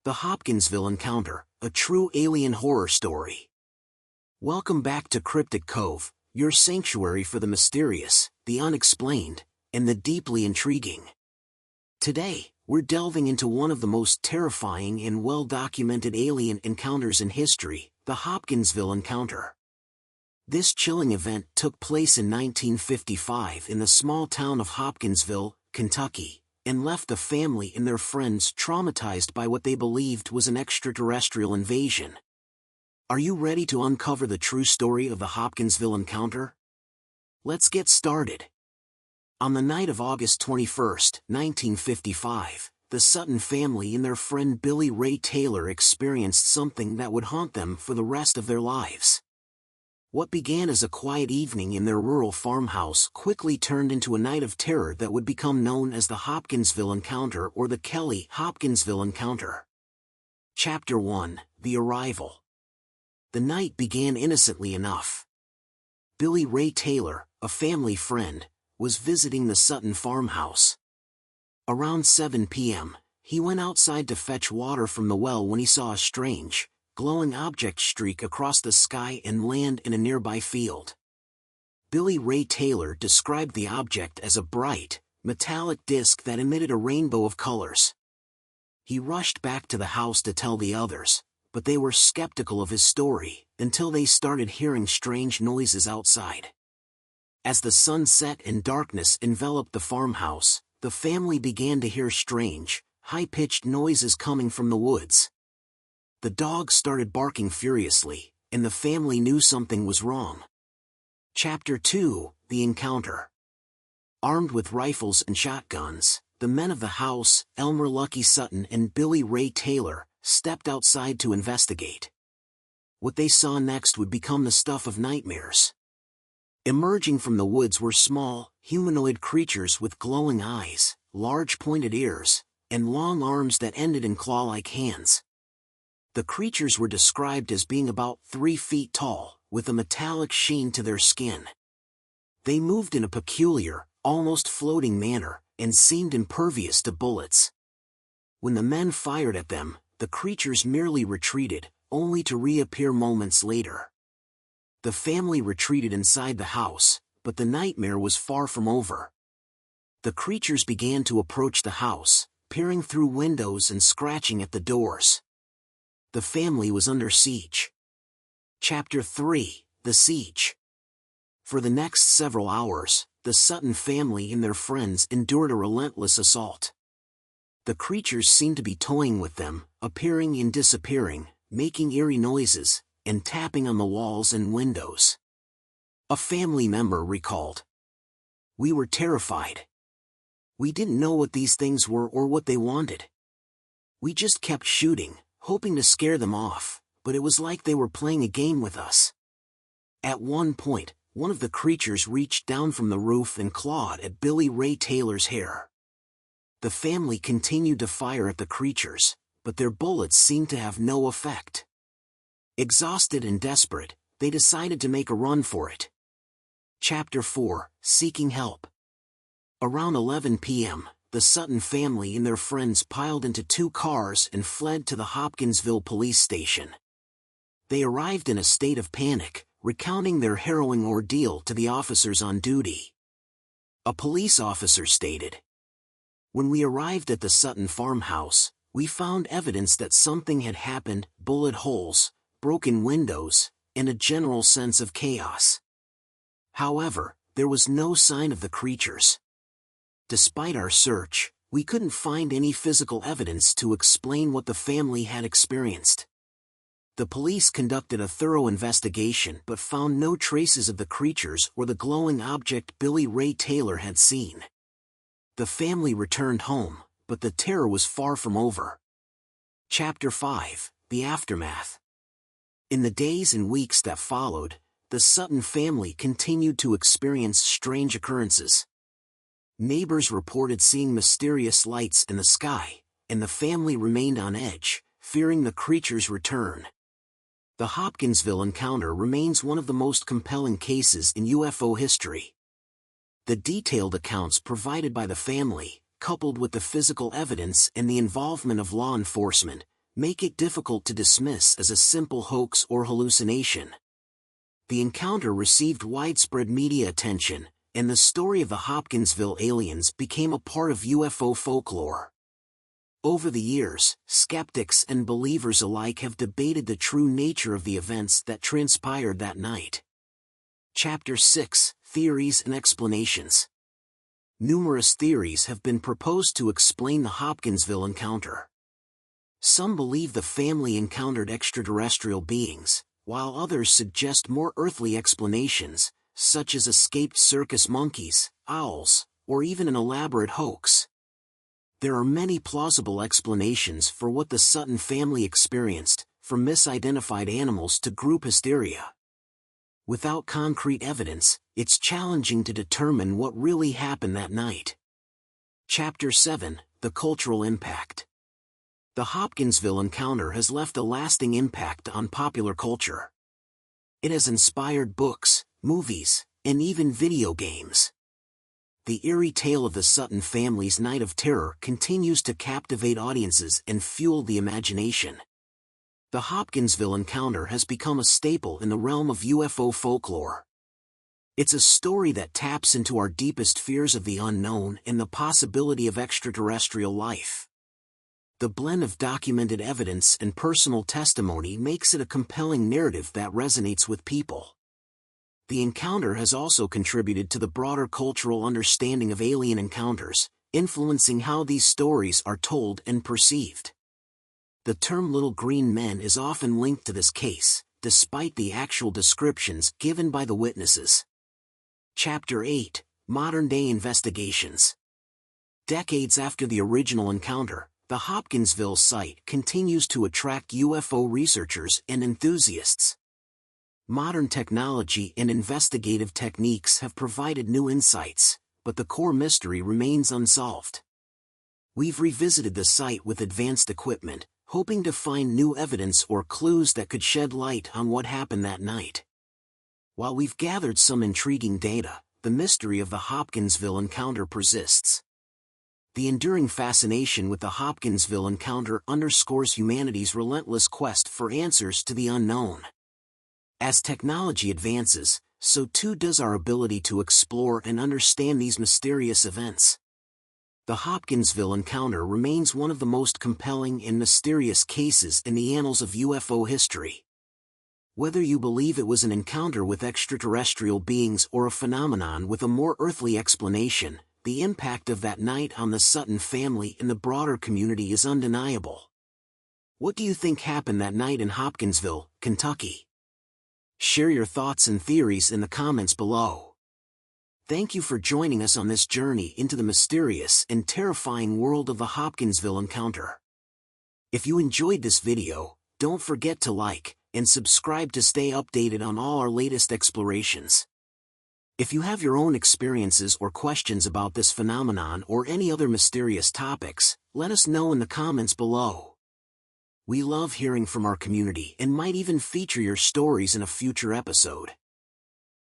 The Hopkinsville Encounter, a true alien horror story. Welcome back to Cryptic Cove, your sanctuary for the mysterious, the unexplained, and the deeply intriguing. Today, we're delving into one of the most terrifying and well-documented alien encounters in history, the Hopkinsville Encounter. This chilling event took place in 1955 in the small town of Hopkinsville, Kentucky, and left the family and their friends traumatized by what they believed was an extraterrestrial invasion. Are you ready to uncover the true story of the Hopkinsville Encounter? Let's get started. On the night of August 21, 1955, the Sutton family and their friend Billy Ray Taylor experienced something that would haunt them for the rest of their lives. What began as a quiet evening in their rural farmhouse quickly turned into a night of terror that would become known as the Hopkinsville Encounter or the Kelly-Hopkinsville Encounter. Chapter 1: The Arrival. The night began innocently enough. Billy Ray Taylor, a family friend, was visiting the Sutton farmhouse. Around 7 p.m., he went outside to fetch water from the well when he saw a strange, glowing object streak across the sky and land in a nearby field. Billy Ray Taylor described the object as a bright, metallic disc that emitted a rainbow of colors. He rushed back to the house to tell the others, but they were skeptical of his story until they started hearing strange noises outside. As the sun set and darkness enveloped the farmhouse, the family began to hear strange, high-pitched noises coming from the woods. The dogs started barking furiously, and the family knew something was wrong. Chapter 2: The Encounter. Armed with rifles and shotguns, the men of the house, Elmer Lucky Sutton and Billy Ray Taylor, stepped outside to investigate. What they saw next would become the stuff of nightmares. Emerging from the woods were small, humanoid creatures with glowing eyes, large pointed ears, and long arms that ended in claw-like hands. The creatures were described as being about 3 feet tall, with a metallic sheen to their skin. They moved in a peculiar, almost floating manner, and seemed impervious to bullets. When the men fired at them, the creatures merely retreated, only to reappear moments later. The family retreated inside the house, but the nightmare was far from over. The creatures began to approach the house, peering through windows and scratching at the doors. The family was under siege. Chapter 3: The Siege. For the next several hours, the Sutton family and their friends endured a relentless assault. The creatures seemed to be toying with them, appearing and disappearing, making eerie noises, and tapping on the walls and windows. A family member recalled, "We were terrified. We didn't know what these things were or what they wanted. We just kept shooting, hoping to scare them off, but it was like they were playing a game with us." At one point, one of the creatures reached down from the roof and clawed at Billy Ray Taylor's hair. The family continued to fire at the creatures, but their bullets seemed to have no effect. Exhausted and desperate, they decided to make a run for it. Chapter 4: Seeking Help. Around 11 p.m., the Sutton family and their friends piled into 2 cars and fled to the Hopkinsville police station. They arrived in a state of panic, recounting their harrowing ordeal to the officers on duty. A police officer stated, "When we arrived at the Sutton farmhouse, we found evidence that something had happened: bullet holes, broken windows, and a general sense of chaos. However, there was no sign of the creatures. Despite our search, we couldn't find any physical evidence to explain what the family had experienced." The police conducted a thorough investigation but found no traces of the creatures or the glowing object Billy Ray Taylor had seen. The family returned home, but the terror was far from over. Chapter 5: The Aftermath. In the days and weeks that followed, the Sutton family continued to experience strange occurrences. Neighbors reported seeing mysterious lights in the sky, and the family remained on edge, fearing the creatures' return. The Hopkinsville Encounter remains one of the most compelling cases in UFO history. The detailed accounts provided by the family, coupled with the physical evidence and the involvement of law enforcement, make it difficult to dismiss as a simple hoax or hallucination. The encounter received widespread media attention, and the story of the Hopkinsville aliens became a part of UFO folklore. Over the years, skeptics and believers alike have debated the true nature of the events that transpired that night. Chapter 6: Theories and Explanations. Numerous theories have been proposed to explain the Hopkinsville encounter. Some believe the family encountered extraterrestrial beings, while others suggest more earthly explanations, such as escaped circus monkeys, owls, or even an elaborate hoax. There are many plausible explanations for what the Sutton family experienced, from misidentified animals to group hysteria. Without concrete evidence, it's challenging to determine what really happened that night. Chapter 7: The Cultural Impact. The Hopkinsville encounter has left a lasting impact on popular culture. It has inspired books, movies, and even video games. The eerie tale of the Sutton family's night of terror continues to captivate audiences and fuel the imagination. The Hopkinsville encounter has become a staple in the realm of UFO folklore. It's a story that taps into our deepest fears of the unknown and the possibility of extraterrestrial life. The blend of documented evidence and personal testimony makes it a compelling narrative that resonates with people. The encounter has also contributed to the broader cultural understanding of alien encounters, influencing how these stories are told and perceived. The term "little green men" is often linked to this case, despite the actual descriptions given by the witnesses. Chapter 8: Modern-day investigations. Decades after the original encounter, the Hopkinsville site continues to attract UFO researchers and enthusiasts. Modern technology and investigative techniques have provided new insights, but the core mystery remains unsolved. We've revisited the site with advanced equipment, hoping to find new evidence or clues that could shed light on what happened that night. While we've gathered some intriguing data, the mystery of the Hopkinsville encounter persists. The enduring fascination with the Hopkinsville encounter underscores humanity's relentless quest for answers to the unknown. As technology advances, so too does our ability to explore and understand these mysterious events. The Hopkinsville encounter remains one of the most compelling and mysterious cases in the annals of UFO history. Whether you believe it was an encounter with extraterrestrial beings or a phenomenon with a more earthly explanation, the impact of that night on the Sutton family and the broader community is undeniable. What do you think happened that night in Hopkinsville, Kentucky? Share your thoughts and theories in the comments below. Thank you for joining us on this journey into the mysterious and terrifying world of the Hopkinsville encounter. If you enjoyed this video, don't forget to like and subscribe to stay updated on all our latest explorations. If you have your own experiences or questions about this phenomenon or any other mysterious topics, let us know in the comments below. We love hearing from our community and might even feature your stories in a future episode.